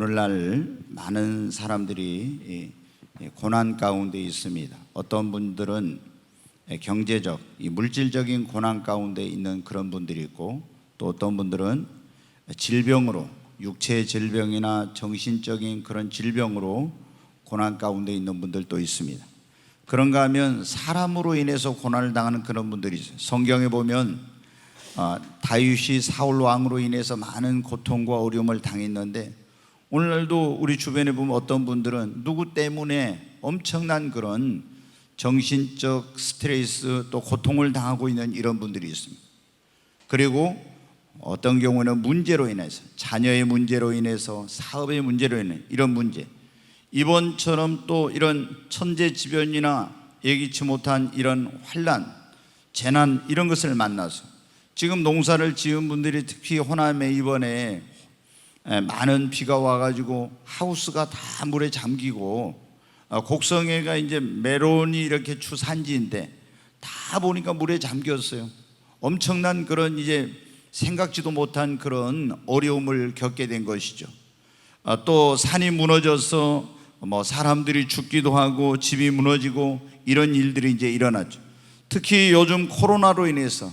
오늘날 많은 사람들이 고난 가운데 있습니다. 어떤 분들은 경제적, 물질적인 고난 가운데 있는 그런 분들이 있고, 또 어떤 분들은 질병으로, 육체 질병이나 정신적인 그런 질병으로 고난 가운데 있는 분들도 있습니다. 그런가 하면 사람으로 인해서 고난을 당하는 그런 분들이 있어요. 성경에 보면 다윗이 사울 왕으로 인해서 많은 고통과 어려움을 당했는데, 오늘날도 우리 주변에 보면 어떤 분들은 누구 때문에 엄청난 그런 정신적 스트레스 또 고통을 당하고 있는 이런 분들이 있습니다. 그리고 어떤 경우는 문제로 인해서, 자녀의 문제로 인해서, 사업의 문제로 인해 이런 문제, 이번처럼 또 이런 천재지변이나 예기치 못한 이런 환난, 재난 이런 것을 만나서 지금 농사를 지은 분들이 특히 호남에 이번에 많은 비가 와가지고 하우스가 다 물에 잠기고, 곡성애가 이제 메론이 이렇게 주산지인데 다 보니까 물에 잠겼어요. 엄청난 그런 이제 생각지도 못한 그런 어려움을 겪게 된 것이죠. 또 산이 무너져서 사람들이 죽기도 하고 집이 무너지고 이런 일들이 이제 일어났죠. 특히 요즘 코로나로 인해서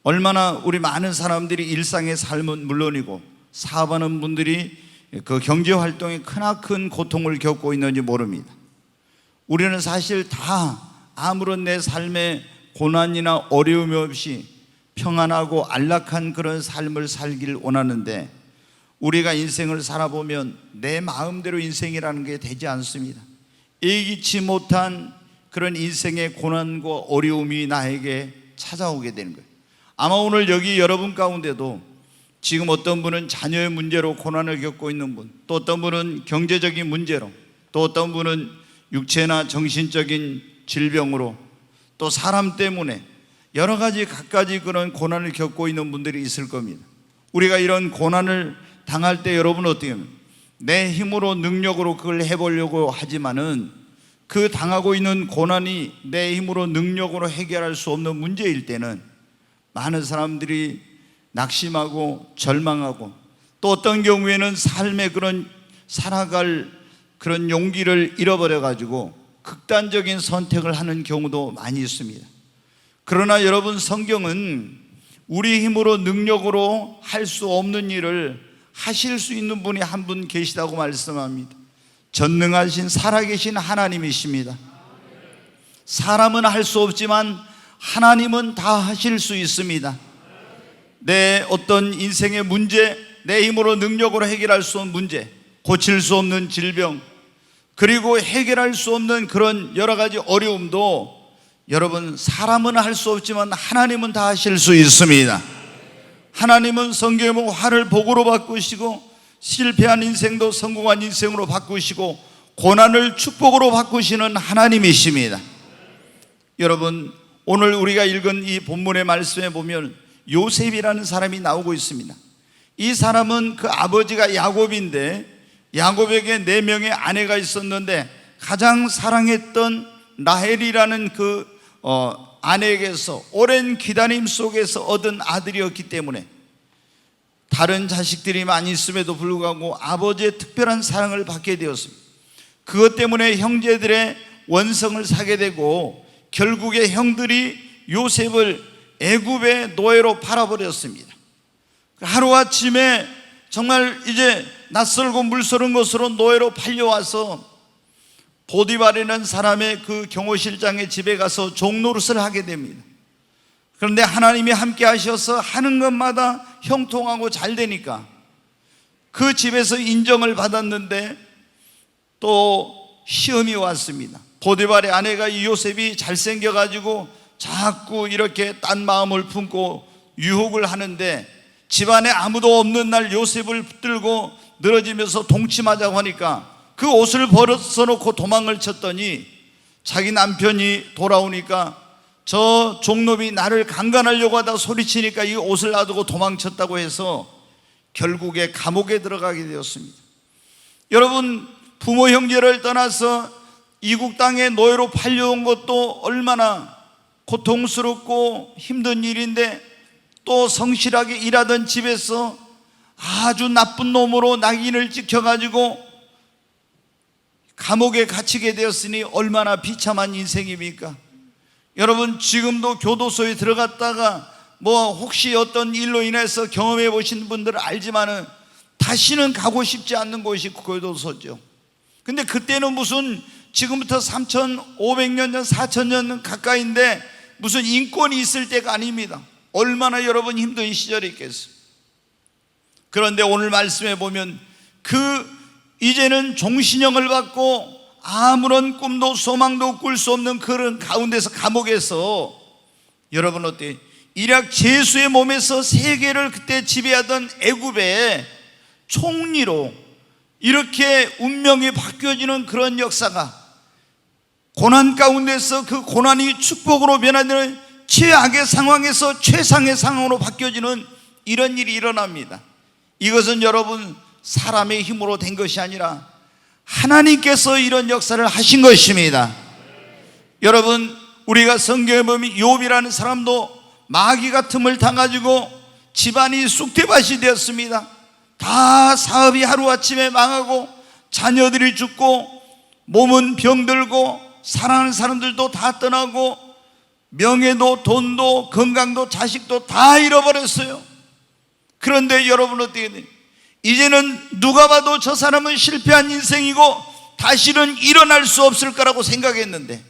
얼마나 우리 많은 사람들이 일상의 삶은 물론이고 사업하는 분들이 그 경제 활동에 크나큰 고통을 겪고 있는지 모릅니다. 우리는 사실 다 아무런 내 삶에 고난이나 어려움이 없이 평안하고 안락한 그런 삶을 살기를 원하는데, 우리가 인생을 살아보면 내 마음대로 인생이라는 게 되지 않습니다. 예기치 못한 그런 인생의 고난과 어려움이 나에게 찾아오게 되는 거예요. 아마 오늘 여기 여러분 가운데도 지금 어떤 분은 자녀의 문제로 고난을 겪고 있는 분, 또 어떤 분은 경제적인 문제로, 또 어떤 분은 육체나 정신적인 질병으로, 또 사람 때문에 여러 가지 갖가지 그런 고난을 겪고 있는 분들이 있을 겁니다. 우리가 이런 고난을 당할 때 여러분은 어떻게 하면 내 힘으로 능력으로 그걸 해보려고 하지만은 그 당하고 있는 고난이 내 힘으로 능력으로 해결할 수 없는 문제일 때는 많은 사람들이 낙심하고 절망하고, 또 어떤 경우에는 삶의 그런 살아갈 그런 용기를 잃어버려 가지고 극단적인 선택을 하는 경우도 많이 있습니다. 그러나 여러분, 성경은 우리 힘으로 능력으로 할 수 없는 일을 하실 수 있는 분이 한 분 계시다고 말씀합니다. 전능하신 살아계신 하나님이십니다. 사람은 할 수 없지만 하나님은 다 하실 수 있습니다. 내 어떤 인생의 문제, 내 힘으로 능력으로 해결할 수 없는 문제, 고칠 수 없는 질병, 그리고 해결할 수 없는 그런 여러 가지 어려움도 여러분, 사람은 할 수 없지만 하나님은 다 하실 수 있습니다. 하나님은 성경에 보면 화를 복으로 바꾸시고, 실패한 인생도 성공한 인생으로 바꾸시고, 고난을 축복으로 바꾸시는 하나님이십니다. 여러분, 오늘 우리가 읽은 이 본문의 말씀에 보면 요셉이라는 사람이 나오고 있습니다. 이 사람은 그 아버지가 야곱인데, 야곱에게 4명의 아내가 있었는데 가장 사랑했던 라헬이라는 그 아내에게서 오랜 기다림 속에서 얻은 아들이었기 때문에 다른 자식들이 많이 있음에도 불구하고 아버지의 특별한 사랑을 받게 되었습니다. 그것 때문에 형제들의 원성을 사게 되고, 결국에 형들이 요셉을 애굽의 노예로 팔아버렸습니다. 하루아침에 정말 이제 낯설고 물서른 것으로 노예로 팔려와서 보디발이라는 사람의 그 경호실장의 집에 가서 종노릇을 하게 됩니다. 그런데 하나님이 함께 하셔서 하는 것마다 형통하고 잘 되니까 그 집에서 인정을 받았는데, 또 시험이 왔습니다. 보디발의 아내가 이 요셉이 잘생겨가지고 자꾸 이렇게 딴 마음을 품고 유혹을 하는데, 집안에 아무도 없는 날 요셉을 붙들고 늘어지면서 동침하자고 하니까 그 옷을 벗어놓고 도망을 쳤더니, 자기 남편이 돌아오니까 저 종놈이 나를 강간하려고 하다 소리치니까 이 옷을 놔두고 도망쳤다고 해서 결국에 감옥에 들어가게 되었습니다. 여러분, 부모 형제를 떠나서 이국 땅에 노예로 팔려온 것도 얼마나 고통스럽고 힘든 일인데, 또 성실하게 일하던 집에서 아주 나쁜 놈으로 낙인을 찍혀가지고 감옥에 갇히게 되었으니 얼마나 비참한 인생입니까? 여러분, 지금도 교도소에 들어갔다가 혹시 어떤 일로 인해서 경험해 보신 분들은 알지만은 다시는 가고 싶지 않는 곳이 교도소죠. 근데 그때는 무슨 지금부터 3,500년 전, 4,000년 가까이인데 무슨 인권이 있을 때가 아닙니다. 얼마나 여러분 힘든 시절이 있겠어요. 그런데 오늘 말씀에 보면 이제는 종신형을 받고 아무런 꿈도 소망도 꿀 수 없는 그런 가운데서, 감옥에서 여러분 어때요? 일약 제수의 몸에서 세계를 그때 지배하던 애굽의 총리로 이렇게 운명이 바뀌어지는 그런 역사가, 고난 가운데서 그 고난이 축복으로 변화되는 최악의 상황에서 최상의 상황으로 바뀌어지는 이런 일이 일어납니다. 이것은 여러분 사람의 힘으로 된 것이 아니라 하나님께서 이런 역사를 하신 것입니다. 여러분, 우리가 성경에 보면 욥이라는 사람도 마귀가 틈을 타가지고 집안이 쑥대밭이 되었습니다. 다 사업이 하루아침에 망하고 자녀들이 죽고 몸은 병들고 사랑하는 사람들도 다 떠나고 명예도 돈도 건강도 자식도 다 잃어버렸어요. 그런데 여러분 어떻게 돼요? 이제는 누가 봐도 저 사람은 실패한 인생이고 다시는 일어날 수 없을 거라고 생각했는데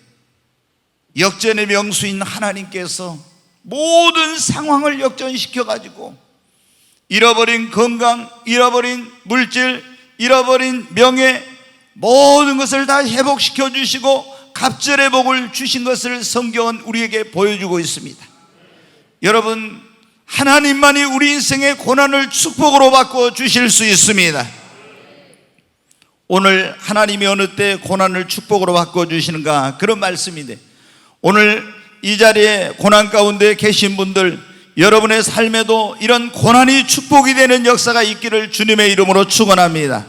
역전의 명수인 하나님께서 모든 상황을 역전시켜 가지고 잃어버린 건강, 잃어버린 물질, 잃어버린 명예, 모든 것을 다 회복시켜 주시고 갑절의 복을 주신 것을 성경은 우리에게 보여주고 있습니다. 여러분, 하나님만이 우리 인생의 고난을 축복으로 바꿔 주실 수 있습니다. 오늘 하나님이 어느 때 고난을 축복으로 바꿔 주시는가, 그런 말씀인데, 오늘 이 자리에 고난 가운데 계신 분들, 여러분의 삶에도 이런 고난이 축복이 되는 역사가 있기를 주님의 이름으로 축원합니다.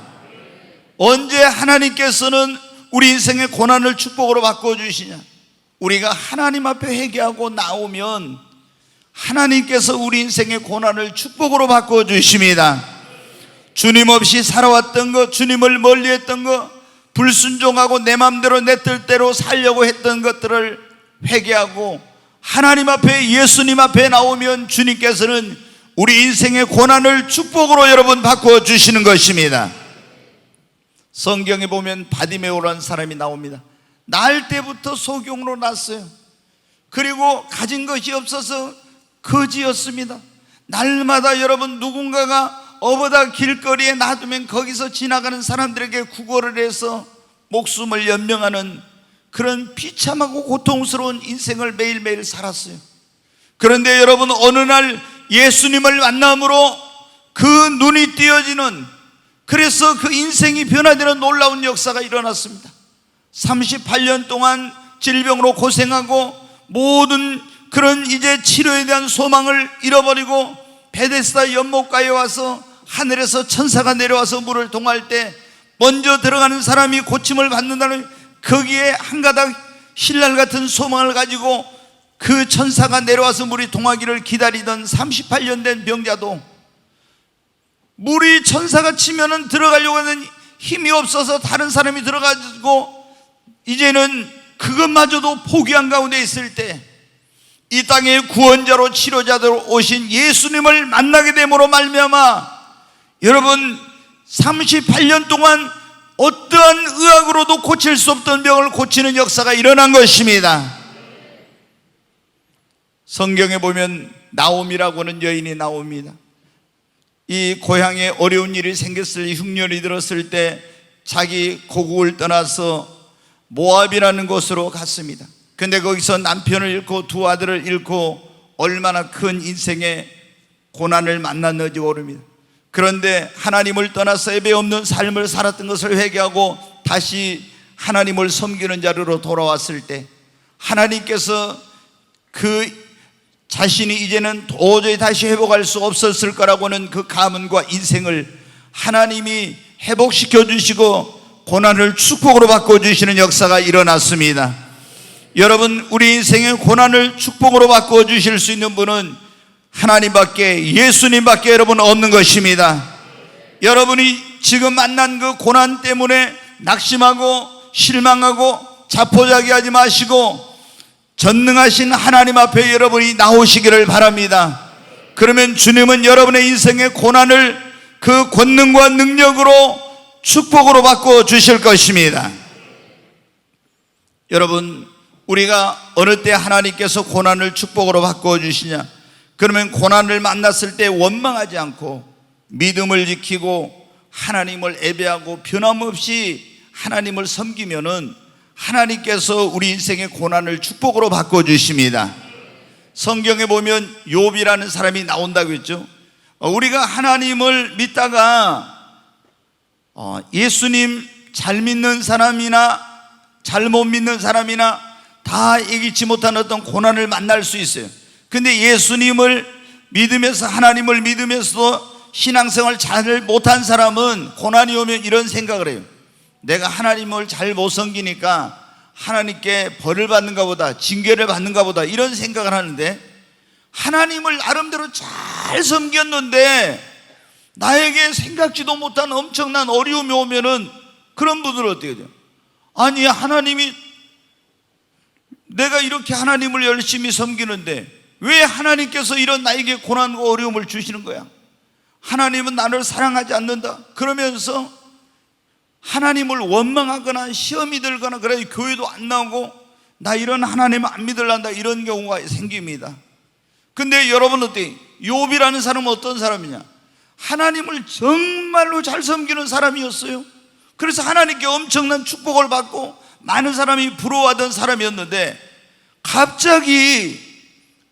언제 하나님께서는 우리 인생의 고난을 축복으로 바꿔주시냐? 우리가 하나님 앞에 회개하고 나오면 하나님께서 우리 인생의 고난을 축복으로 바꿔주십니다. 주님 없이 살아왔던 것, 주님을 멀리했던 것, 불순종하고 내 맘대로 내 뜻대로 살려고 했던 것들을 회개하고 하나님 앞에, 예수님 앞에 나오면 주님께서는 우리 인생의 고난을 축복으로 여러분 바꿔주시는 것입니다. 성경에 보면 바디메오라는 사람이 나옵니다. 날 때부터 소경으로 났어요. 그리고 가진 것이 없어서 거지였습니다. 날마다 여러분 누군가가 어버다 길거리에 놔두면 거기서 지나가는 사람들에게 구걸을 해서 목숨을 연명하는 그런 비참하고 고통스러운 인생을 매일매일 살았어요. 그런데 여러분, 어느 날 예수님을 만남으로 그 눈이 띄어지는, 그래서 그 인생이 변화되는 놀라운 역사가 일어났습니다. 38년 동안 질병으로 고생하고 모든 그런 이제 치료에 대한 소망을 잃어버리고 베데스다 연못가에 와서 하늘에서 천사가 내려와서 물을 동할 때 먼저 들어가는 사람이 고침을 받는다는, 거기에 한 가닥 신랄 같은 소망을 가지고 그 천사가 내려와서 물이 동하기를 기다리던 38년 된 병자도 물이 천사가 치면은 들어가려고 하는 힘이 없어서 다른 사람이 들어가지고 이제는 그것마저도 포기한 가운데 있을 때 이 땅의 구원자로 치료자로 오신 예수님을 만나게 됨으로 말미암아 여러분 38년 동안 어떠한 의학으로도 고칠 수 없던 병을 고치는 역사가 일어난 것입니다. 성경에 보면 나옴이라고 하는 여인이 나옵니다. 이 고향에 어려운 일이 생겼을, 흉년이 들었을 때 자기 고국을 떠나서 모압이라는 곳으로 갔습니다. 근데 거기서 남편을 잃고 두 아들을 잃고 얼마나 큰 인생의 고난을 만났는지 모릅니다. 그런데 하나님을 떠나서 예배 없는 삶을 살았던 것을 회개하고 다시 하나님을 섬기는 자리로 돌아왔을 때 하나님께서 그 자신이 이제는 도저히 다시 회복할 수 없었을 거라고 하는 그 가문과 인생을 하나님이 회복시켜 주시고 고난을 축복으로 바꿔주시는 역사가 일어났습니다. 여러분, 우리 인생의 고난을 축복으로 바꿔주실 수 있는 분은 하나님밖에, 예수님밖에 여러분 없는 것입니다. 여러분이 지금 만난 그 고난 때문에 낙심하고 실망하고 자포자기하지 마시고 전능하신 하나님 앞에 여러분이 나오시기를 바랍니다. 그러면 주님은 여러분의 인생의 고난을 그 권능과 능력으로 축복으로 바꿔 주실 것입니다. 여러분, 우리가 어느 때 하나님께서 고난을 축복으로 바꿔 주시냐? 그러면 고난을 만났을 때 원망하지 않고 믿음을 지키고 하나님을 예배하고 변함없이 하나님을 섬기면은 하나님께서 우리 인생의 고난을 축복으로 바꿔 주십니다. 성경에 보면 욥이라는 사람이 나온다고 했죠. 우리가 하나님을 믿다가 예수님 잘 믿는 사람이나 잘못 믿는 사람이나 다 이기지 못한 어떤 고난을 만날 수 있어요. 근데 예수님을 믿으면서 하나님을 믿으면서도 신앙생활 잘 못한 사람은 고난이 오면 이런 생각을 해요. 내가 하나님을 잘 못 섬기니까 하나님께 벌을 받는가 보다, 징계를 받는가 보다, 이런 생각을 하는데, 하나님을 나름대로 잘 섬겼는데 나에게 생각지도 못한 엄청난 어려움이 오면은 그런 분들은 어떻게 돼요? 아니, 하나님이 내가 이렇게 하나님을 열심히 섬기는데 왜 하나님께서 이런 나에게 고난과 어려움을 주시는 거야? 하나님은 나를 사랑하지 않는다 그러면서 하나님을 원망하거나 시험이 들거나, 그래 교회도 안 나오고 나 이런 하나님 안 믿을란다, 이런 경우가 생깁니다. 근데 여러분 어때요? 욥이라는 사람은 어떤 사람이냐? 하나님을 정말로 잘 섬기는 사람이었어요. 그래서 하나님께 엄청난 축복을 받고 많은 사람이 부러워하던 사람이었는데 갑자기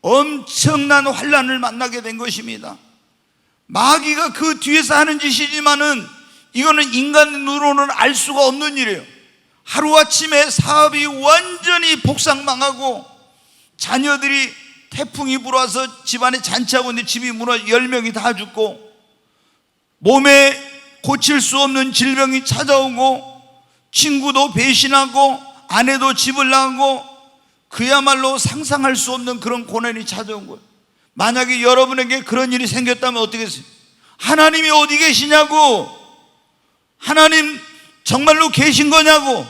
엄청난 환난을 만나게 된 것입니다. 마귀가 그 뒤에서 하는 짓이지만은 이거는 인간으로는 알 수가 없는 일이에요. 하루아침에 사업이 완전히 복상망하고 자녀들이 태풍이 불어와서 집안에 잔치하고 있는데 집이 무너져 10명이 다 죽고, 몸에 고칠 수 없는 질병이 찾아오고, 친구도 배신하고 아내도 집을 나가고, 그야말로 상상할 수 없는 그런 고난이 찾아온 거예요. 만약에 여러분에게 그런 일이 생겼다면 어떻게 했어요? 하나님이 어디 계시냐고, 하나님 정말로 계신 거냐고,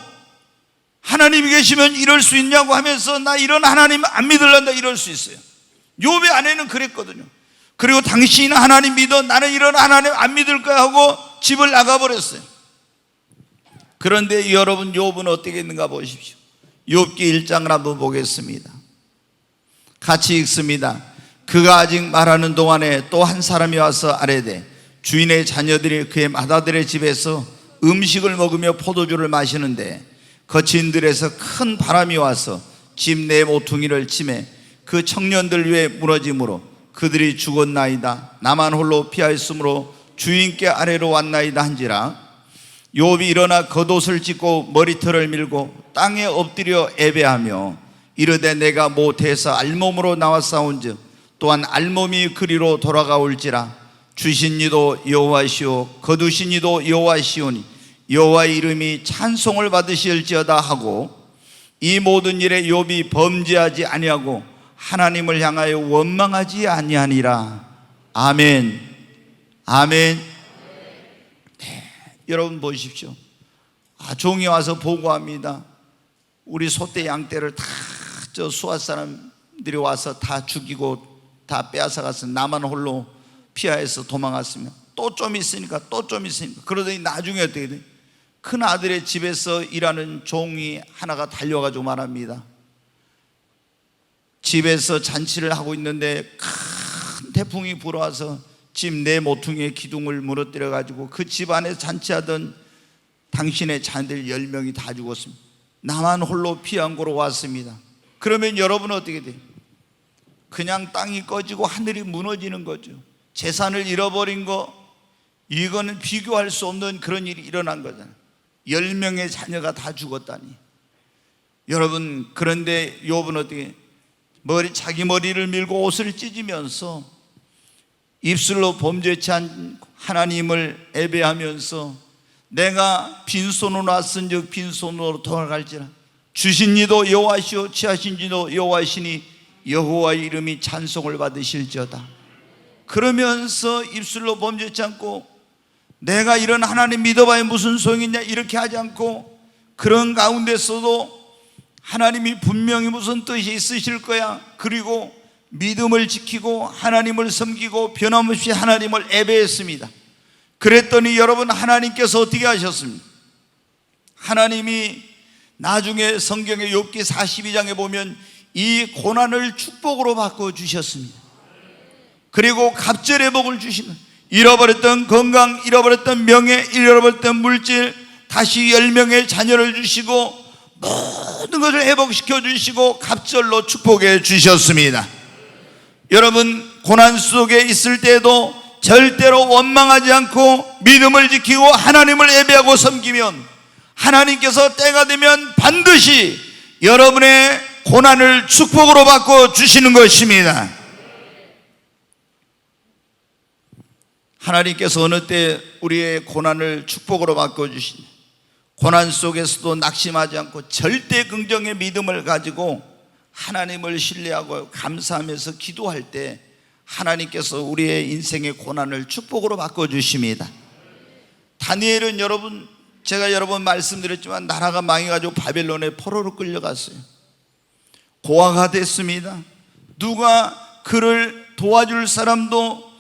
하나님이 계시면 이럴 수 있냐고 하면서 나 이런 하나님 안 믿을란다, 이럴 수 있어요. 욥의 아내는 그랬거든요. 그리고 당신은 하나님 믿어, 나는 이런 하나님 안 믿을 거야 하고 집을 나가버렸어요. 그런데 여러분, 욥은 어떻게 했는가 보십시오. 욥기 1장을 한번 보겠습니다. 같이 읽습니다. 그가 아직 말하는 동안에 또 한 사람이 와서 아뢰되 주인의 자녀들이 그의 맏아들의 집에서 음식을 먹으며 포도주를 마시는데 거친 들에서 큰 바람이 와서 집 내 모퉁이를 치매 그 청년들 위에 무너짐으로 그들이 죽었나이다. 나만 홀로 피하였으므로 주인께 아래로 왔나이다 한지라. 욥이 일어나 겉옷을 찢고 머리털을 밀고 땅에 엎드려 애배하며 이르되 내가 모태에서 알몸으로 나왔사온즉 또한 알몸이 그리로 돌아가올지라. 주신 이도 여호와시오 거두신 이도 여호와시오니 여호와의 이름이 찬송을 받으실지어다 하고, 이 모든 일에 욥이 범죄하지 아니하고 하나님을 향하여 원망하지 아니하니라. 아멘. 아멘. 네, 여러분 보십시오. 종이 와서 보고합니다. 우리 소떼 양떼를 다 저 수앗 사람들이 와서 다 죽이고 다 빼앗아가서 나만 홀로 피하여서 도망갔으면 또 좀 있으니까 또 좀 있으니까, 그러더니 나중에 어떻게 돼? 큰 아들의 집에서 일하는 종이 하나가 달려가지고 말합니다. 집에서 잔치를 하고 있는데 큰 태풍이 불어와서 집 내 모퉁이의 기둥을 무너뜨려 가지고 그 집 안에 잔치하던 당신의 자녀들 10명이 다 죽었습니다. 나만 홀로 피한 곳으로 왔습니다. 그러면 여러분은 어떻게 돼요? 그냥 땅이 꺼지고 하늘이 무너지는 거죠. 재산을 잃어버린 거, 이거는 비교할 수 없는 그런 일이 일어난 거잖아요. 10명의 자녀가 다 죽었다니. 여러분, 그런데 욥은 어떻게 자기 머리를 밀고 옷을 찢으면서 입술로 범죄치 않은 하나님을 예배하면서 내가 빈손으로 왔은즉 빈손으로 돌아갈지라. 주신 이도 여호와시오 취하신 이도 여호와시니 여호와의 이름이 찬송을 받으실지어다. 그러면서 입술로 범죄치 않고 내가 이런 하나님 믿어봐야 무슨 소용이냐 이렇게 하지 않고, 그런 가운데서도 하나님이 분명히 무슨 뜻이 있으실 거야, 그리고 믿음을 지키고 하나님을 섬기고 변함없이 하나님을 예배했습니다. 그랬더니 여러분, 하나님께서 어떻게 하셨습니까? 하나님이 나중에 성경의 욥기 42장에 보면 이 고난을 축복으로 바꿔주셨습니다. 그리고 갑절의 복을 주시는, 잃어버렸던 건강, 잃어버렸던 명예, 잃어버렸던 물질, 다시 10명의 자녀를 주시고 모든 것을 회복시켜 주시고 갑절로 축복해 주셨습니다. 여러분, 고난 속에 있을 때도 절대로 원망하지 않고 믿음을 지키고 하나님을 예배하고 섬기면 하나님께서 때가 되면 반드시 여러분의 고난을 축복으로 바꿔 주시는 것입니다. 하나님께서 어느 때 우리의 고난을 축복으로 바꿔주시니, 고난 속에서도 낙심하지 않고 절대 긍정의 믿음을 가지고 하나님을 신뢰하고 감사하면서 기도할 때 하나님께서 우리의 인생의 고난을 축복으로 바꿔주십니다. 다니엘은 여러분, 제가 여러 번 말씀드렸지만 나라가 망해가지고 바벨론에 포로로 끌려갔어요. 고아가 됐습니다. 누가 그를 도와줄 사람도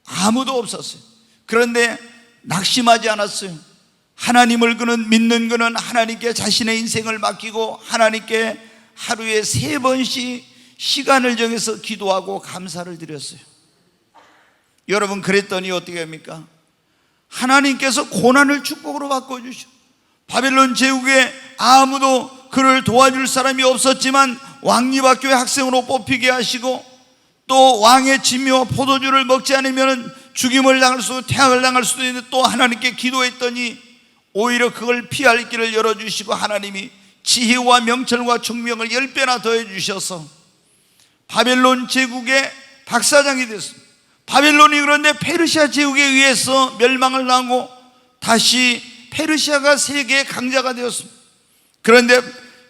아무도 없었어요. 그런데 낙심하지 않았어요. 하나님을 그는 믿는 그는 하나님께 자신의 인생을 맡기고 하나님께 하루에 3번씩 시간을 정해서 기도하고 감사를 드렸어요. 여러분, 그랬더니 어떻게 합니까? 하나님께서 고난을 축복으로 바꿔주셔. 바벨론 제국에 아무도 그를 도와줄 사람이 없었지만 왕립학교의 학생으로 뽑히게 하시고, 또 왕의 진미와 포도주를 먹지 않으면 죽임을 당할 수도 태양을 당할 수도 있는데 또 하나님께 기도했더니 오히려 그걸 피할 길을 열어주시고 하나님이 지혜와 명철과 총명을 10배나 더해 주셔서 바벨론 제국의 박사장이 됐습니다. 바벨론이 그런데 페르시아 제국에 의해서 멸망을 당하고 다시 페르시아가 세계의 강자가 되었습니다. 그런데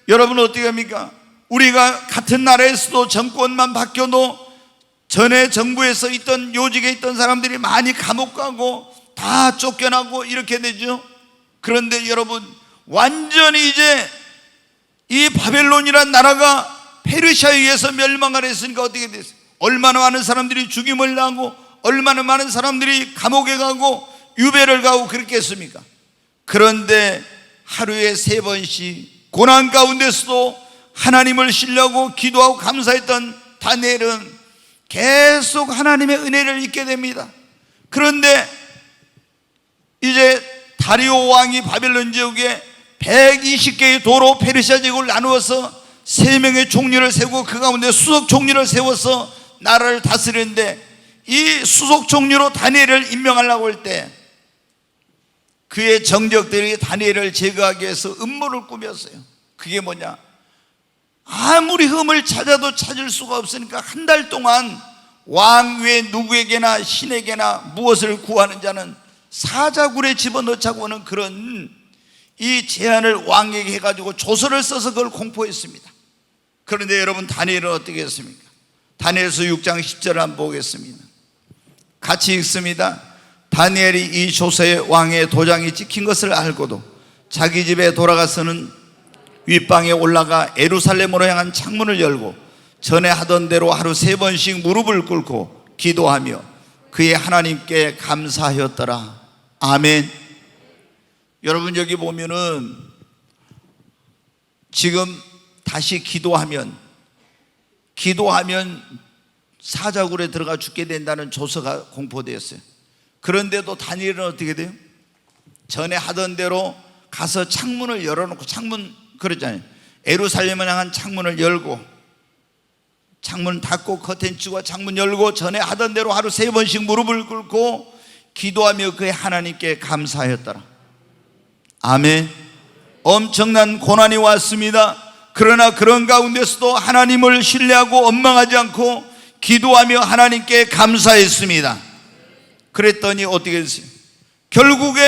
여러분 어떻게 합니까? 우리가 같은 나라에서도 정권만 바뀌어도 전에 정부에서 있던 요직에 있던 사람들이 많이 감옥 가고 다 쫓겨나고 이렇게 되죠. 그런데 여러분, 완전히 이제 이 바벨론이란 나라가 페르시아에 의해서 멸망을 했으니까 어떻게 됐어요? 얼마나 많은 사람들이 죽임을 당하고 얼마나 많은 사람들이 감옥에 가고 유배를 가고 그렇게 했습니까? 그런데 하루에 3번씩 고난 가운데서도 하나님을 신뢰하고 기도하고 감사했던 다니엘은 계속 하나님의 은혜를 잊게 됩니다. 그런데 이제 다리오 왕이 바벨론 지역에 120개의 도로 페르시아 제국을 나누어서 3명의 총리를 세우고 그 가운데 수석 총리를 세워서 나라를 다스리는데, 이 수석 총리로 다니엘을 임명하려고 할 때 그의 정적들이 다니엘을 제거하기 위해서 음모를 꾸몄어요. 그게 뭐냐? 아무리 흠을 찾아도 찾을 수가 없으니까 한 달 동안 왕 외 누구에게나 신에게나 무엇을 구하는 자는 사자굴에 집어넣자고 하는 그런 이 제안을 왕에게 해가지고 조서를 써서 그걸 공포했습니다. 그런데 여러분, 다니엘은 어떻게 했습니까? 다니엘서 6장 10절을 한번 보겠습니다. 같이 읽습니다. 다니엘이 이 조서에 왕의 도장이 찍힌 것을 알고도 자기 집에 돌아가서는 윗방에 올라가 예루살렘으로 향한 창문을 열고 전에 하던 대로 하루 3번씩 무릎을 꿇고 기도하며 그의 하나님께 감사하였더라. 아멘. 여러분, 여기 보면은 지금 다시 기도하면 사자굴에 들어가 죽게 된다는 조서가 공포되었어요. 그런데도 다니엘은 어떻게 돼요? 전에 하던 대로 가서 창문을 열어놓고, 창문 그러잖아요. 예루살렘을 향한 창문을 열고 창문 닫고 커튼 치고 창문 열고 전에 하던 대로 하루 3번씩 무릎을 꿇고 기도하며 그의 하나님께 감사하였더라. 아멘. 엄청난 고난이 왔습니다. 그러나 그런 가운데서도 하나님을 신뢰하고 원망하지 않고 기도하며 하나님께 감사했습니다. 그랬더니 어떻게 됐어요? 결국에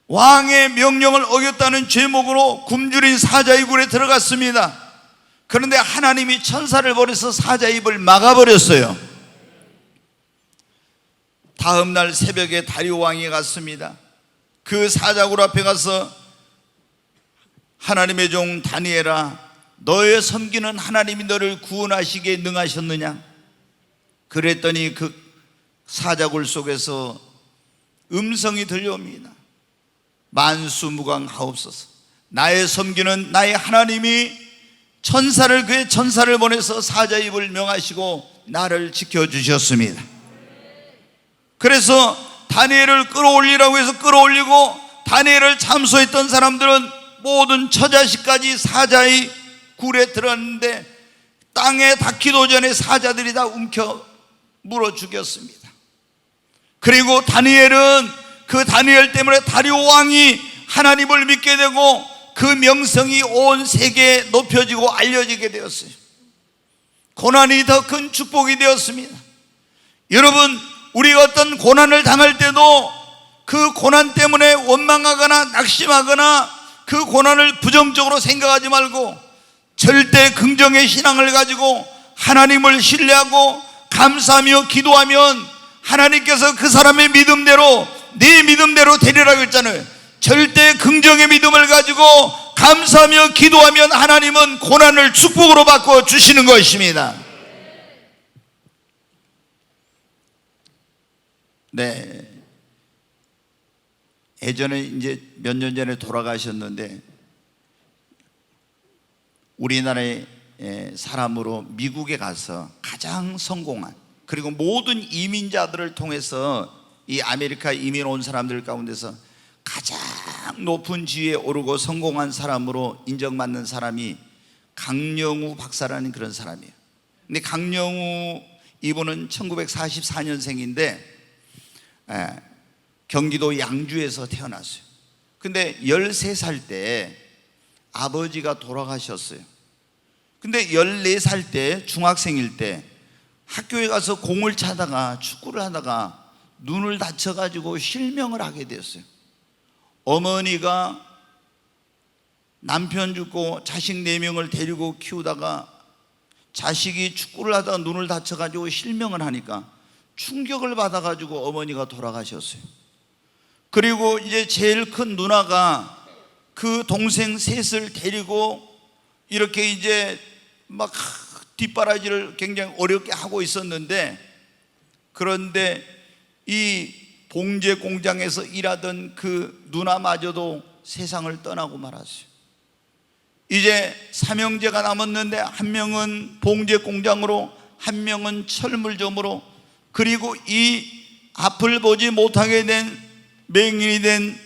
왕의 명령을 어겼다는 죄목으로 굶주린 사자의 굴에 들어갔습니다. 그런데 하나님이 천사를 보내서 사자의 입을 막아버렸어요. 다음 날 새벽에 다리오 왕이 갔습니다. 그 사자굴 앞에 가서 하나님의 종 다니엘아, 너의 섬기는 하나님이 너를 구원하시기에 능하셨느냐? 그랬더니 그 사자굴 속에서 음성이 들려옵니다. 만수무강하옵소서. 나의 섬기는 나의 하나님이 그의 천사를 보내서 사자 입을 명하시고 나를 지켜주셨습니다. 그래서 다니엘을 끌어올리라고 해서 끌어올리고, 다니엘을 참소했던 사람들은 모든 처자식까지 사자의 굴에 들었는데 땅에 닿기도 전에 사자들이 다 움켜 물어 죽였습니다. 그리고 다니엘은 그 다니엘 때문에 다리오 왕이 하나님을 믿게 되고 그 명성이 온 세계에 높여지고 알려지게 되었어요. 고난이 더 큰 축복이 되었습니다. 여러분, 우리가 어떤 고난을 당할 때도 그 고난 때문에 원망하거나 낙심하거나 그 고난을 부정적으로 생각하지 말고 절대 긍정의 신앙을 가지고 하나님을 신뢰하고 감사하며 기도하면 하나님께서 그 사람의 믿음대로, 네 믿음대로 되리라고 했잖아요. 절대 긍정의 믿음을 가지고 감사하며 기도하면 하나님은 고난을 축복으로 바꿔 주시는 것입니다. 네, 예전에 이제 몇 년 전에 돌아가셨는데 우리나라의 사람으로 미국에 가서 가장 성공한, 그리고 모든 이민자들을 통해서 이 아메리카 이민 온 사람들 가운데서 가장 높은 지위에 오르고 성공한 사람으로 인정받는 사람이 강영우 박사라는 그런 사람이에요. 근데 강영우 이분은 1944년생인데 경기도 양주에서 태어났어요. 근데 13살 때 아버지가 돌아가셨어요. 근데 14살 때, 중학생일 때 학교에 가서 공을 차다가, 축구를 하다가 눈을 다쳐가지고 실명을 하게 되었어요. 어머니가 남편 죽고 자식 4명을 데리고 키우다가 자식이 축구를 하다가 눈을 다쳐가지고 실명을 하니까 충격을 받아가지고 어머니가 돌아가셨어요. 그리고 이제 제일 큰 누나가 그 동생 셋을 데리고 이렇게 이제 막 뒷바라지를 굉장히 어렵게 하고 있었는데, 그런데 이 봉제 공장에서 일하던 그 누나마저도 세상을 떠나고 말았어요. 이제 3형제가 남았는데 한 명은 봉제 공장으로, 한 명은 철물점으로, 그리고 이 앞을 보지 못하게 된 맹인이 된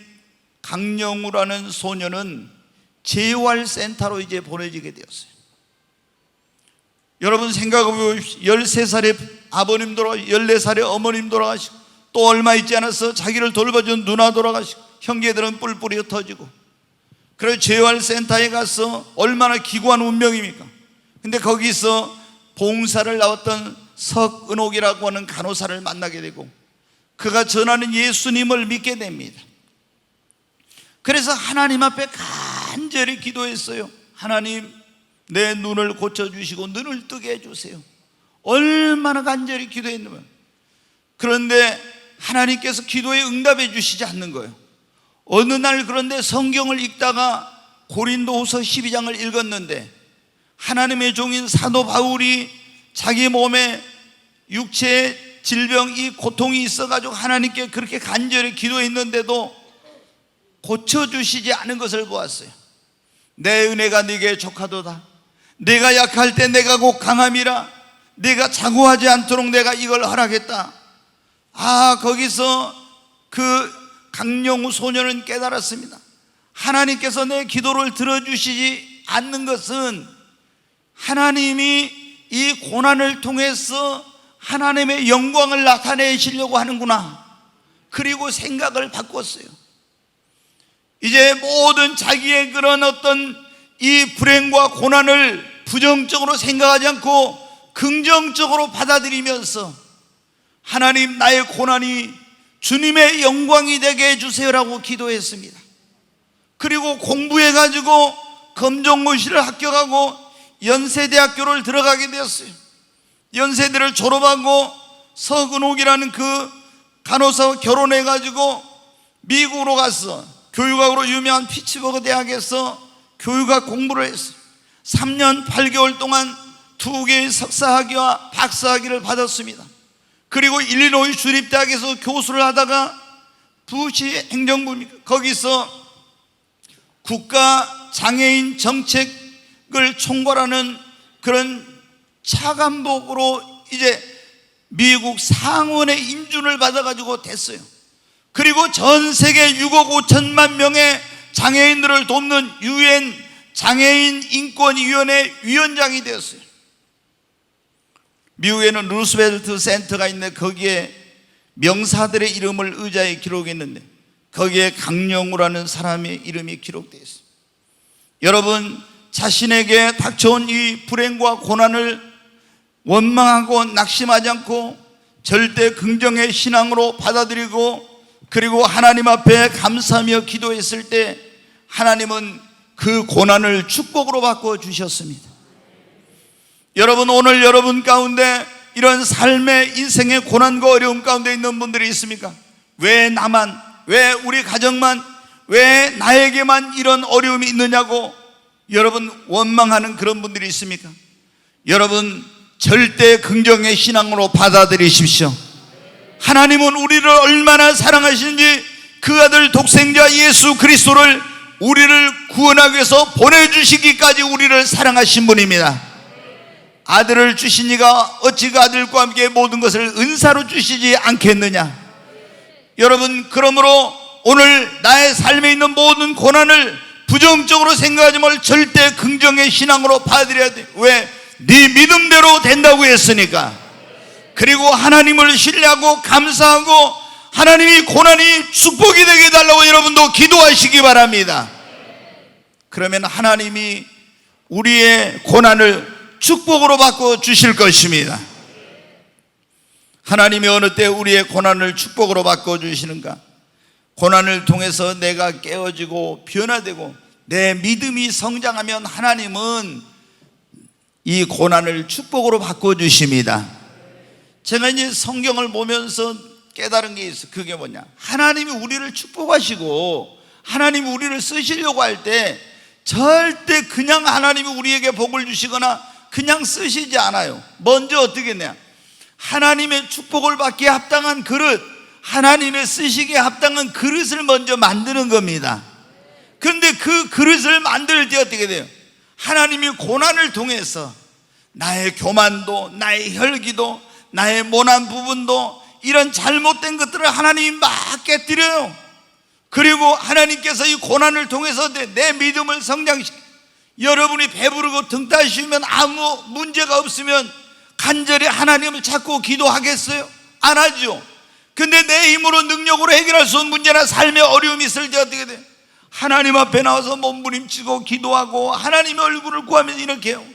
강영우라는 소녀는 재활센터로 이제 보내지게 되었어요. 여러분 생각해 보십시오. 13살의 아버님 돌아가시고 14살의 어머님 돌아가시고 또 얼마 있지 않아서 자기를 돌봐준 누나 돌아가시고 형제들은 뿔뿔이 흩어지고, 그래서 재활센터에 가서 얼마나 기구한 운명입니까? 근데 거기서 봉사를 나왔던 석은옥이라고 하는 간호사를 만나게 되고 그가 전하는 예수님을 믿게 됩니다. 그래서 하나님 앞에 간절히 기도했어요. 하나님, 내 눈을 고쳐주시고 눈을 뜨게 해주세요. 얼마나 간절히 기도했냐면, 그런데 하나님께서 기도에 응답해 주시지 않는 거예요. 어느 날 그런데 성경을 읽다가 고린도후서 12장을 읽었는데 하나님의 종인 사도 바울이 자기 몸에 육체의 질병, 이 고통이 있어가지고 하나님께 그렇게 간절히 기도했는데도 고쳐주시지 않은 것을 보았어요. 내 은혜가 네게 족하도다. 내가 약할 때 내가 곧 강함이라. 내가 자고하지 않도록 내가 이걸 허락했다. 거기서 그 강영우 소녀는 깨달았습니다. 하나님께서 내 기도를 들어주시지 않는 것은 하나님이 이 고난을 통해서 하나님의 영광을 나타내시려고 하는구나. 그리고 생각을 바꿨어요. 이제 모든 자기의 그런 어떤 이 불행과 고난을 부정적으로 생각하지 않고 긍정적으로 받아들이면서 하나님, 나의 고난이 주님의 영광이 되게 해주세요라고 기도했습니다. 그리고 공부해가지고 검정고시를 합격하고 연세대학교를 들어가게 되었어요. 연세대를 졸업하고 석은옥이라는 그 간호사와 결혼해가지고 미국으로 갔어. 교육학으로 유명한 피츠버그 대학에서 교육학 공부를 했어. 3년 8개월 동안 2개의 석사학위와 박사학위를 받았습니다. 그리고 일리노이 주립대학에서 교수를 하다가 부시 행정부입니다. 거기서 국가 장애인 정책을 총괄하는 그런 차관복으로 이제 미국 상원의 인준을 받아가지고 됐어요. 그리고 전 세계 6억 5천만 명의 장애인들을 돕는 UN 장애인 인권위원회 위원장이 되었어요. 미국에는 루스벨트 센터가 있는데 거기에 명사들의 이름을 의자에 기록했는데 거기에 강영우라는 사람의 이름이 기록되어 있어요. 여러분, 자신에게 닥쳐온 이 불행과 고난을 원망하고 낙심하지 않고 절대 긍정의 신앙으로 받아들이고 그리고 하나님 앞에 감사하며 기도했을 때 하나님은 그 고난을 축복으로 바꿔 주셨습니다. 여러분, 오늘 여러분 가운데 이런 삶의 인생의 고난과 어려움 가운데 있는 분들이 있습니까? 왜 나만, 왜 우리 가정만, 왜 나에게만 이런 어려움이 있느냐고 여러분 원망하는 그런 분들이 있습니까? 여러분, 절대 긍정의 신앙으로 받아들이십시오. 하나님은 우리를 얼마나 사랑하시는지 그 아들 독생자 예수 그리스도를 우리를 구원하기 위해서 보내주시기까지 우리를 사랑하신 분입니다. 아들을 주신 이가 어찌 그 아들과 함께 모든 것을 은사로 주시지 않겠느냐. 여러분, 그러므로 오늘 나의 삶에 있는 모든 고난을 부정적으로 생각하지 말고 절대 긍정의 신앙으로 받아들여야 돼. 왜? 네 믿음대로 된다고 했으니까. 그리고 하나님을 신뢰하고 감사하고 하나님이 고난이 축복이 되게 해달라고 여러분도 기도하시기 바랍니다. 그러면 하나님이 우리의 고난을 축복으로 바꿔 주실 것입니다. 하나님이 어느 때 우리의 고난을 축복으로 바꿔 주시는가? 고난을 통해서 내가 깨어지고 변화되고 내 믿음이 성장하면 하나님은 이 고난을 축복으로 바꿔 주십니다. 제가 이제 성경을 보면서 깨달은 게 있어요. 그게 뭐냐? 하나님이 우리를 축복하시고 하나님이 우리를 쓰시려고 할 때 절대 그냥 하나님이 우리에게 복을 주시거나 그냥 쓰시지 않아요. 먼저 어떻게 했냐? 하나님의 축복을 받기에 합당한 그릇, 하나님의 쓰시기에 합당한 그릇을 먼저 만드는 겁니다. 그런데 그 그릇을 만들 때 어떻게 돼요? 하나님이 고난을 통해서 나의 교만도, 나의 혈기도, 나의 모난 부분도 이런 잘못된 것들을 하나님이 막 깨뜨려요. 그리고 하나님께서 이 고난을 통해서 내 믿음을 성장시켜. 여러분이 배부르고 등 따시면 아무 문제가 없으면 간절히 하나님을 찾고 기도하겠어요? 안 하죠. 근데 내 힘으로 능력으로 해결할 수 없는 문제나 삶의 어려움이 있을 때 어떻게 돼요? 하나님 앞에 나와서 몸부림치고 기도하고 하나님의 얼굴을 구하면서 이렇게 해요.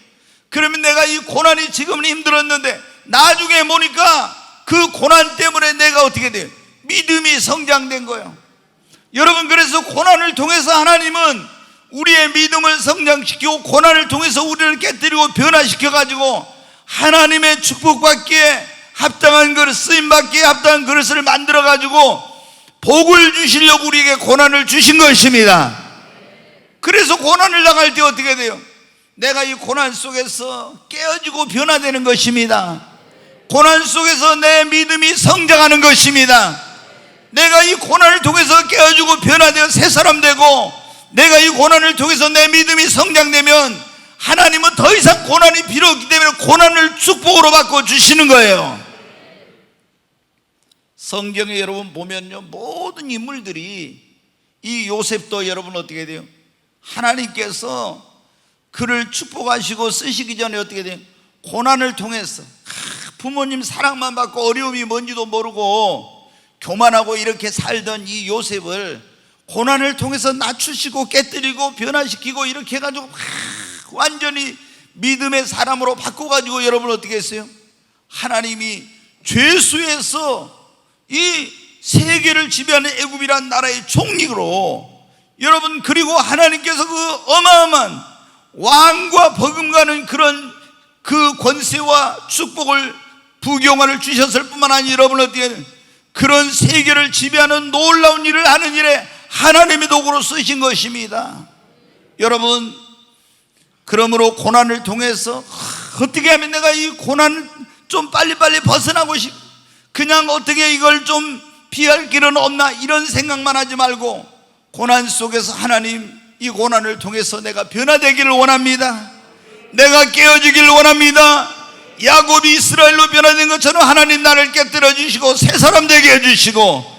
그러면 내가 이 고난이 지금은 힘들었는데 나중에 보니까 그 고난 때문에 내가 어떻게 돼요? 믿음이 성장된 거예요. 여러분, 그래서 고난을 통해서 하나님은 우리의 믿음을 성장시키고 고난을 통해서 우리를 깨뜨리고 변화시켜가지고 하나님의 축복받기에 합당한 그릇, 쓰임받기에 합당한 그릇을 만들어가지고 복을 주시려고 우리에게 고난을 주신 것입니다. 그래서 고난을 당할 때 어떻게 돼요? 내가 이 고난 속에서 깨어지고 변화되는 것입니다. 고난 속에서 내 믿음이 성장하는 것입니다. 내가 이 고난을 통해서 깨어지고 변화되어 새 사람 되고 내가 이 고난을 통해서 내 믿음이 성장되면 하나님은 더 이상 고난이 필요 없기 때문에 고난을 축복으로 바꿔 주시는 거예요. 성경에 여러분 보면요, 모든 인물들이, 이 요셉도 여러분 어떻게 돼요? 하나님께서 그를 축복하시고 쓰시기 전에 어떻게 돼요? 고난을 통해서 부모님 사랑만 받고 어려움이 뭔지도 모르고 교만하고 이렇게 살던 이 요셉을 고난을 통해서 낮추시고 깨뜨리고 변화시키고 이렇게 해가지고 완전히 믿음의 사람으로 바꿔가지고 여러분 어떻게 했어요? 하나님이 죄수에서 이 세계를 지배하는 애굽이라는 나라의 총리로 여러분, 그리고 하나님께서 그 어마어마한 왕과 버금가는 그런 그 권세와 축복을 부경화를 주셨을 뿐만 아니라 여러분 어떻게 그런 세계를 지배하는 놀라운 일을 하는 일에 하나님의 도구로 쓰신 것입니다. 여러분, 그러므로 고난을 통해서 어떻게 하면 내가 이 고난을 좀 빨리빨리 벗어나고 그냥 어떻게 이걸 좀 피할 길은 없나 이런 생각만 하지 말고 고난 속에서 하나님, 이 고난을 통해서 내가 변화되기를 원합니다. 내가 깨어지기를 원합니다. 야곱이 이스라엘로 변화된 것처럼 하나님 나를 깨뜨려 주시고 새 사람 되게 해주시고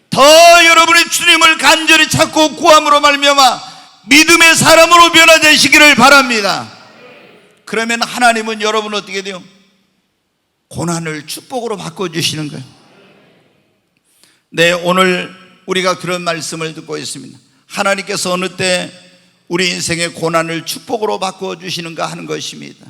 더 여러분의 주님을 간절히 찾고 구함으로 말미암아 믿음의 사람으로 변화되시기를 바랍니다. 그러면 하나님은 여러분 어떻게 돼요? 고난을 축복으로 바꿔주시는 거예요. 네, 오늘 우리가 그런 말씀을 듣고 있습니다. 하나님께서 어느 때 우리 인생의 고난을 축복으로 바꿔주시는가 하는 것입니다.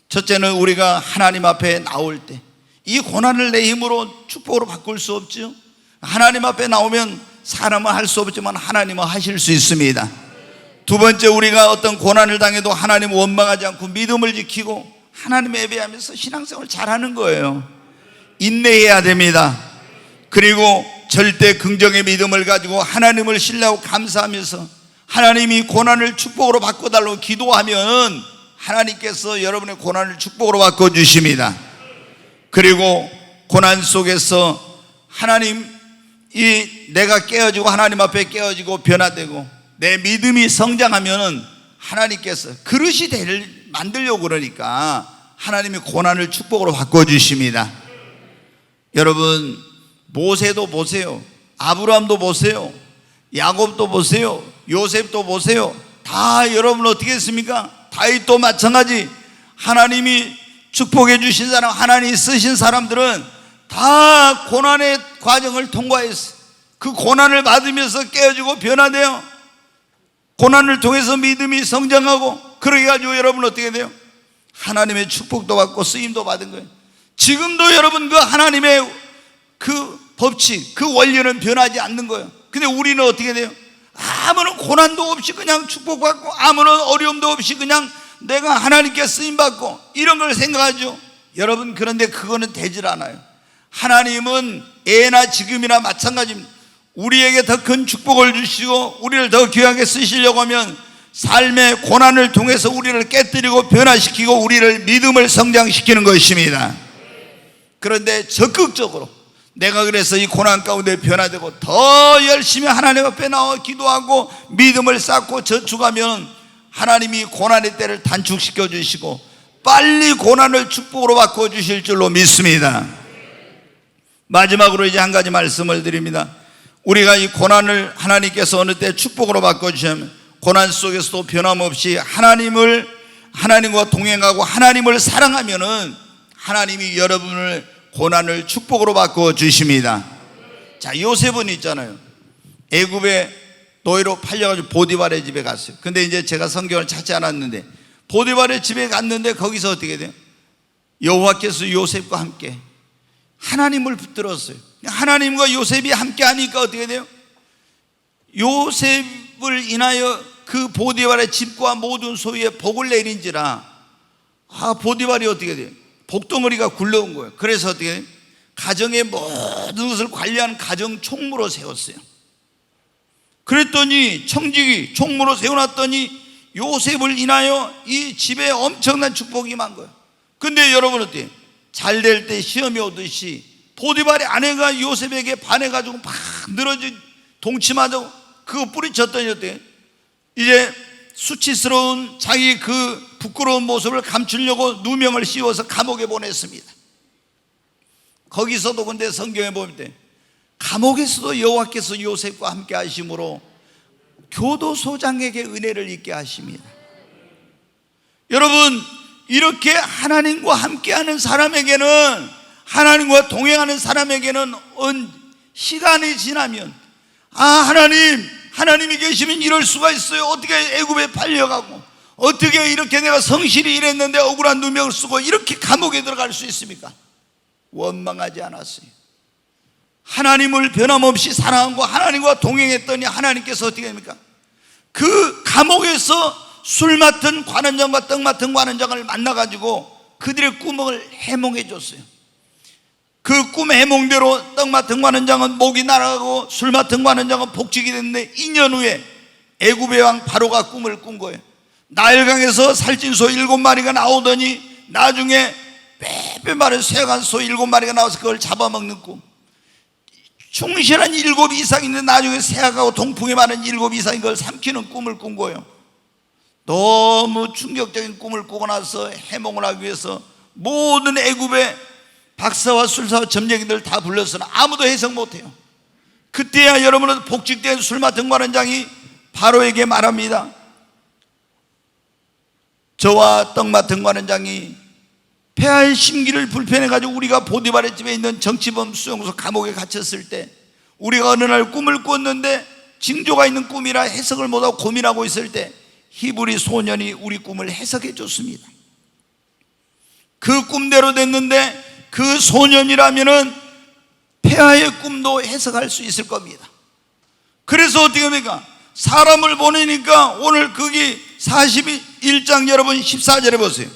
첫째는 우리가 하나님 앞에 나올 때 이 고난을 내 힘으로 축복으로 바꿀 수 없죠. 하나님 앞에 나오면 사람은 할 수 없지만 하나님은 하실 수 있습니다. 두 번째, 우리가 어떤 고난을 당해도 하나님 원망하지 않고 믿음을 지키고 하나님에 예배하면서 신앙생활을 잘하는 거예요. 인내해야 됩니다. 그리고 절대 긍정의 믿음을 가지고 하나님을 신뢰하고 감사하면서 하나님이 고난을 축복으로 바꿔달라고 기도하면 하나님께서 여러분의 고난을 축복으로 바꿔주십니다. 그리고 고난 속에서 하나님, 내가 깨어지고 하나님 앞에 깨어지고 변화되고 내 믿음이 성장하면 하나님께서 그릇이 만들려고 그러니까 하나님이 고난을 축복으로 바꿔주십니다. 여러분, 모세도 보세요. 아브라함도 보세요. 야곱도 보세요. 요셉도 보세요. 다 여러분 어떻게 했습니까? 다윗도 마찬가지. 하나님이 축복해 주신 사람, 하나님이 쓰신 사람들은 다 고난의 과정을 통과했어요. 그 고난을 받으면서 깨어지고 변화돼요. 고난을 통해서 믿음이 성장하고, 그러게 가지고 여러분 어떻게 돼요? 하나님의 축복도 받고 쓰임도 받은 거예요. 지금도 여러분 그 하나님의 그 법칙, 그 원리는 변하지 않는 거예요. 근데 우리는 어떻게 돼요? 아무런 고난도 없이 그냥 축복받고 아무런 어려움도 없이 그냥 내가 하나님께 쓰임받고 이런 걸 생각하죠. 여러분, 그런데 그거는 되질 않아요. 하나님은 예나 지금이나 마찬가지입니다. 우리에게 더 큰 축복을 주시고 우리를 더 귀하게 쓰시려고 하면 삶의 고난을 통해서 우리를 깨뜨리고 변화시키고 우리를 믿음을 성장시키는 것입니다. 그런데 적극적으로 내가 그래서 이 고난 가운데 변화되고 더 열심히 하나님 앞에 나와 기도하고 믿음을 쌓고 저축하면 하나님이 고난의 때를 단축시켜 주시고 빨리 고난을 축복으로 바꿔 주실 줄로 믿습니다. 마지막으로 이제 한 가지 말씀을 드립니다. 우리가 이 고난을 하나님께서 어느 때 축복으로 바꿔주시면 고난 속에서도 변함없이 하나님과 동행하고 하나님을 사랑하면은 하나님이 여러분을 고난을 축복으로 바꿔주십니다. 자, 요셉은 있잖아요. 애굽의 노예로 팔려가지고 보디발의 집에 갔어요. 근데 이제 제가 성경을 찾지 않았는데 보디발의 집에 갔는데 거기서 어떻게 돼요? 여호와께서 요셉과 함께 하나님을 붙들었어요. 하나님과 요셉이 함께 하니까 어떻게 돼요? 요셉을 인하여 그 보디발의 집과 모든 소유에 복을 내린지라. 보디발이 어떻게 돼요? 복덩어리가 굴러온 거예요. 그래서 어떻게 돼요? 가정의 모든 것을 관리하는 가정 총무로 세웠어요. 그랬더니 청지기 총무로 세워놨더니 요셉을 인하여 이 집에 엄청난 축복이 임한 거예요. 근데 여러분 어때요? 잘 될 때 시험이 오듯이 보디발의 아내가 요셉에게 반해가지고 막 늘어진 동치마저 그거 뿌리쳤더니 어때요? 이제 수치스러운 자기 그 부끄러운 모습을 감추려고 누명을 씌워서 감옥에 보냈습니다. 거기서도 근데 성경에 보면 감옥에서도 여호와께서 요셉과 함께 하심으로 교도소장에게 은혜를 입게 하십니다. 여러분, 이렇게 하나님과 함께하는 사람에게는, 하나님과 동행하는 사람에게는 시간이 지나면 하나님이 계시면 이럴 수가 있어요. 어떻게 애굽에 팔려가고 어떻게 이렇게 내가 성실히 일했는데 억울한 누명을 쓰고 이렇게 감옥에 들어갈 수 있습니까? 원망하지 않았어요. 하나님을 변함없이 사랑하고 하나님과 동행했더니 하나님께서 어떻게 합니까? 그 감옥에서 술 맡은 관원장과 떡 맡은 관원장을 만나가지고 그들의 꿈을 해몽해 줬어요. 그 꿈 해몽대로 떡 맡은 관원 장은 목이 날아가고 술 맡은 관원 장은 복직이 됐는데 2년 후에 애굽의 왕 바로가 꿈을 꾼 거예요. 나일강에서 살찐 소 7마리가 나오더니 나중에 빼빼 마른 쇠약한 소 7마리가 나와서 그걸 잡아먹는 꿈. 충실한 7 이상이 있는데 나중에 쇠약하고 동풍이 많은 7 이상이 그걸 삼키는 꿈을 꾼 거예요. 너무 충격적인 꿈을 꾸고 나서 해몽을 하기 위해서 모든 애굽의 박사와 술사와 점쟁이들 다 불렀으나 아무도 해석 못해요. 그때야 여러분은 복직된 술 맡은 관원장이 바로에게 말합니다. 저와 떡 맡은 관원장이 폐하의 심기를 불편해가지고 우리가 보디발의 집에 있는 정치범 수용소 감옥에 갇혔을 때 우리가 어느 날 꿈을 꿨는데 징조가 있는 꿈이라 해석을 못하고 고민하고 있을 때 히브리 소년이 우리 꿈을 해석해 줬습니다. 그 꿈대로 됐는데 그 소년이라면은 폐하의 꿈도 해석할 수 있을 겁니다. 그래서 어떻게 합니까? 사람을 보내니까 오늘 거기 41장 여러분 14절에 보세요.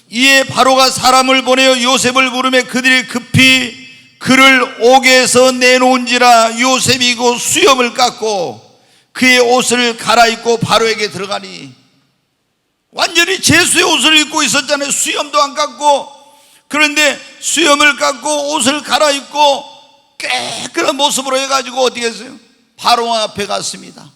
이에 바로가 사람을 보내어 요셉을 부르매 그들이 급히 그를 옥에서 내놓은지라 요셉이 곧 수염을 깎고 그의 옷을 갈아입고 바로에게 들어가니, 완전히 제수의 옷을 입고 있었잖아요. 수염도 안 깎고. 그런데 수염을 깎고 옷을 갈아입고 깨끗한 모습으로 해가지고 어떻게 했어요? 바로왕 앞에 갔습니다.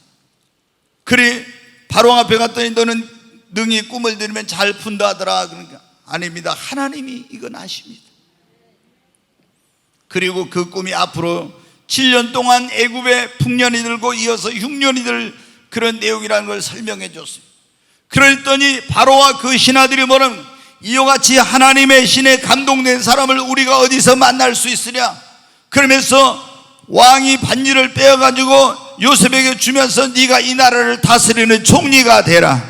그래 바로왕 앞에 갔더니 너는 능히 꿈을 들으면 잘 푼다 하더라. 그러니까 아닙니다. 하나님이 이건 아십니다. 그리고 그 꿈이 앞으로 7년 동안 애굽의 풍년이 들고 이어서 흉년이 들 그런 내용이라는 걸 설명해 줬어요. 그랬더니 바로와 그 신하들이 뭐라는, 이와 같이 하나님의 신에 감동된 사람을 우리가 어디서 만날 수 있으랴. 그러면서 왕이 반지를 빼어가지고 요셉에게 주면서 네가 이 나라를 다스리는 총리가 되라.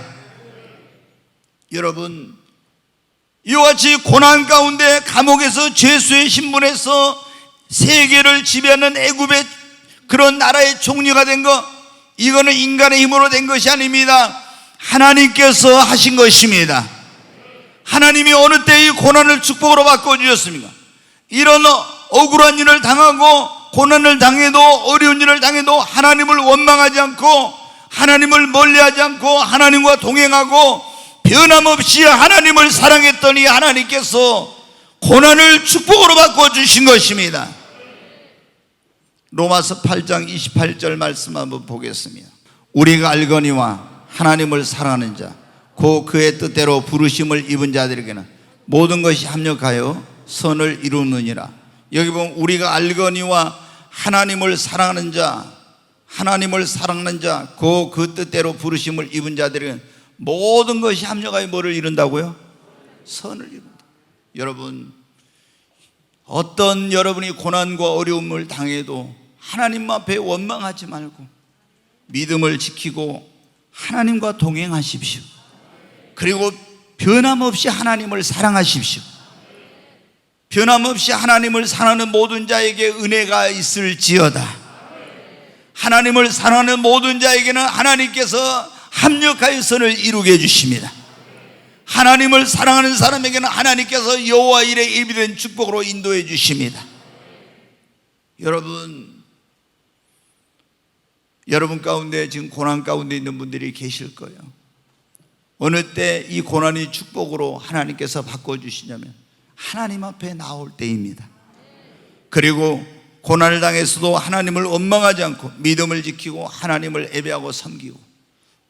여러분, 이와 같이 고난 가운데 감옥에서 죄수의 신분에서 세계를 지배하는 애굽의 그런 나라의 총리가 된 거, 이거는 인간의 힘으로 된 것이 아닙니다. 하나님께서 하신 것입니다. 하나님이 어느 때 이 고난을 축복으로 바꿔주셨습니까? 이런 억울한 일을 당하고 고난을 당해도 어려운 일을 당해도 하나님을 원망하지 않고 하나님을 멀리하지 않고 하나님과 동행하고 변함없이 하나님을 사랑했더니 하나님께서 고난을 축복으로 바꿔주신 것입니다. 로마서 8장 28절 말씀 한번 보겠습니다. 우리가 알거니와 하나님을 사랑하는 자 곧 그의 뜻대로 부르심을 입은 자들에게는 모든 것이 합력하여 선을 이루느니라. 여기 보면 우리가 알거니와 하나님을 사랑하는 자, 하나님을 사랑하는 자 곧 그 뜻대로 부르심을 입은 자들에게는 모든 것이 합력하여 뭐를 이룬다고요? 선을 이룬다. 여러분, 어떤 여러분이 고난과 어려움을 당해도 하나님 앞에 원망하지 말고 믿음을 지키고 하나님과 동행하십시오. 그리고 변함없이 하나님을 사랑하십시오. 변함없이 하나님을 사랑하는 모든 자에게 은혜가 있을지어다. 하나님을 사랑하는 모든 자에게는 하나님께서 합력하여 선을 이루게 해주십니다. 하나님을 사랑하는 사람에게는 하나님께서 여호와 일의 입이 된 축복으로 인도해 주십니다. 여러분 가운데 지금 고난 가운데 있는 분들이 계실 거예요. 어느 때 이 고난이 축복으로 하나님께서 바꿔주시냐면 하나님 앞에 나올 때입니다. 그리고 고난을 당해서도 하나님을 원망하지 않고 믿음을 지키고 하나님을 예배하고 섬기고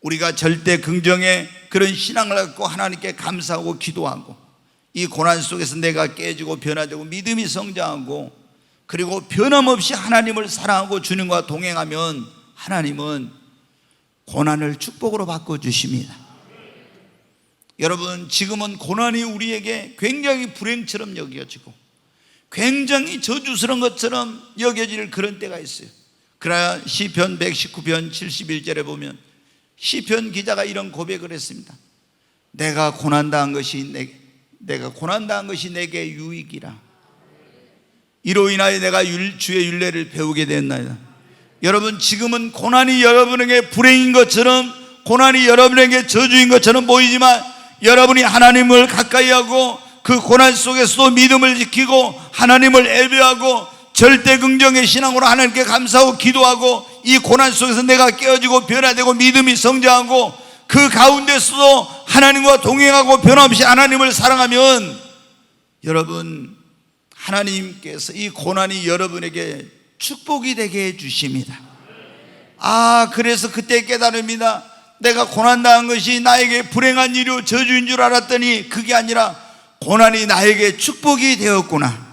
우리가 절대 긍정의 그런 신앙을 갖고 하나님께 감사하고 기도하고 이 고난 속에서 내가 깨지고 변화되고 믿음이 성장하고 그리고 변함없이 하나님을 사랑하고 주님과 동행하면 하나님은 고난을 축복으로 바꿔주십니다. 여러분, 지금은 고난이 우리에게 굉장히 불행처럼 여겨지고 굉장히 저주스러운 것처럼 여겨질 그런 때가 있어요. 그러나 시편 119편 71절에 보면 시편 기자가 이런 고백을 했습니다. 내가 고난당한 것이 내게 유익이라. 이로 인하여 내가 주의 율례를 배우게 되었나이다. 여러분, 지금은 고난이 여러분에게 불행인 것처럼 고난이 여러분에게 저주인 것처럼 보이지만 여러분이 하나님을 가까이 하고 그 고난 속에서도 믿음을 지키고 하나님을 예배하고 절대 긍정의 신앙으로 하나님께 감사하고 기도하고 이 고난 속에서 내가 깨어지고 변화되고 믿음이 성장하고 그 가운데서도 하나님과 동행하고 변함없이 하나님을 사랑하면 여러분, 하나님께서 이 고난이 여러분에게 축복이 되게 해주십니다. 그래서 그때 깨달습니다. 내가 고난당한 것이 나에게 불행한 일이요 저주인 줄 알았더니 그게 아니라 고난이 나에게 축복이 되었구나.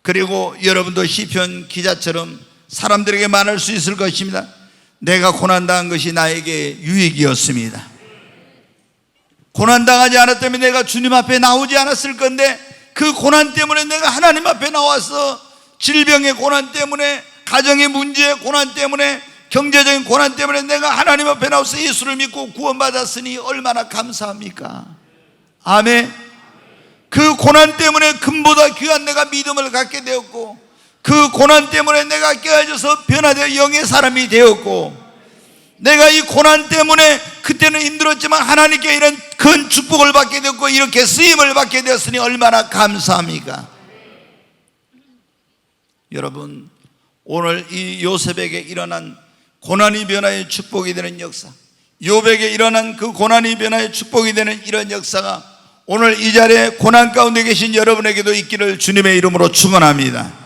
그리고 여러분도 시편 기자처럼 사람들에게 말할 수 있을 것입니다. 내가 고난당한 것이 나에게 유익이었습니다. 고난당하지 않았다면 내가 주님 앞에 나오지 않았을 건데 그 고난 때문에 내가 하나님 앞에 나와서 질병의 고난 때문에, 가정의 문제의 고난 때문에, 경제적인 고난 때문에 내가 하나님 앞에 나와서 예수를 믿고 구원받았으니 얼마나 감사합니까? 아멘. 그 고난 때문에 금보다 귀한 내가 믿음을 갖게 되었고, 그 고난 때문에 내가 깨어져서 변화되어 영의 사람이 되었고, 내가 이 고난 때문에 그때는 힘들었지만 하나님께 이런 큰 축복을 받게 되었고 이렇게 쓰임을 받게 되었으니 얼마나 감사합니까? 여러분, 오늘 이 요셉에게 일어난 고난이 변화의 축복이 되는 역사, 욥에게 일어난 그 고난이 변화의 축복이 되는 이런 역사가 오늘 이 자리에 고난 가운데 계신 여러분에게도 있기를 주님의 이름으로 축원합니다.